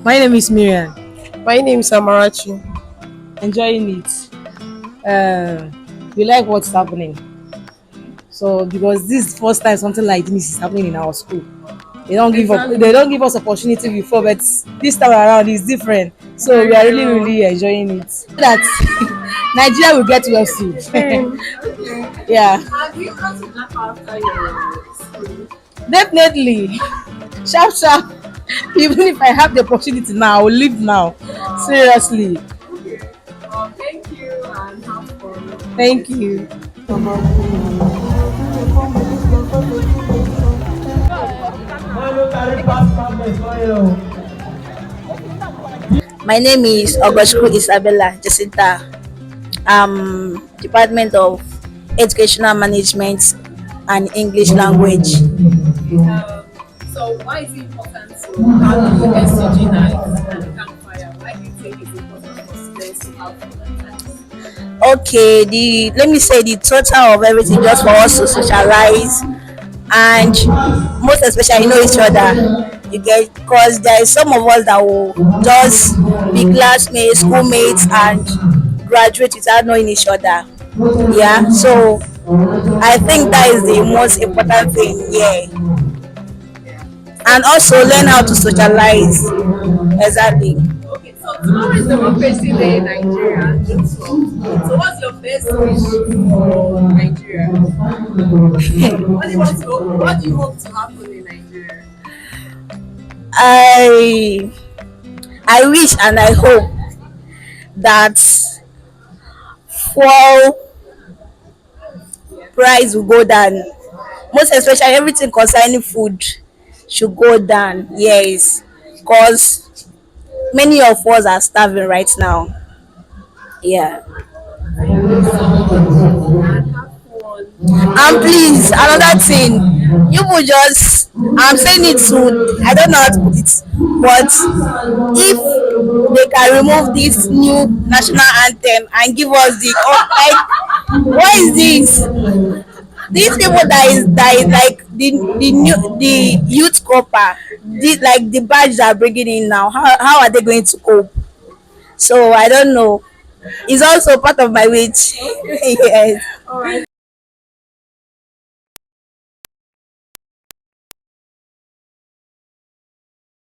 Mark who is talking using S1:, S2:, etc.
S1: My name is Miriam.
S2: My name is Amarachi.
S1: Enjoying it. We like what's happening. So because this is the first time something like this is happening in our school. They don't give up. They don't give us opportunity before, but this time around is different. So we are really enjoying it. So that Nigeria will get well soon. Yeah.
S3: Have you got to nap after your school?
S1: Definitely. Sharp, sharp. Even if I have the opportunity now, I will leave now. Seriously.
S3: Thank you and have fun.
S1: Thank you.
S4: My name is Augustine Isabella Jacinta. Department of Educational Management and English Language.
S3: So why is it important to have the SCG night and campfire? Why do you think it's important for students to have fun at times?
S4: Okay, let me say the total of everything just for us to socialize and most especially know each other. You get because there is some of us that will just be classmates, schoolmates, and graduate without knowing each other. Yeah, so I think that is the most important thing. Yeah, and also learn how to socialize. Exactly.
S3: Okay, so tomorrow is Democracy Day in Nigeria, June 12th. So what's your best wish for Nigeria? What do you hope to happen in Nigeria?
S4: I I wish and I hope that fuel price will go down. Most especially everything concerning food should go down. Yes, because many of us are starving right now. Yeah.
S3: And have fun.
S4: And please, another thing, you would just, I'm saying it to, I don't know how to put it, but if they can remove this new national anthem and give us the, oh, like, what is this? These people that is like the youth corper, like the badge they're bringing in now, how are they going to cope? So I don't know. It's also part of my wage. Yes.
S3: All right.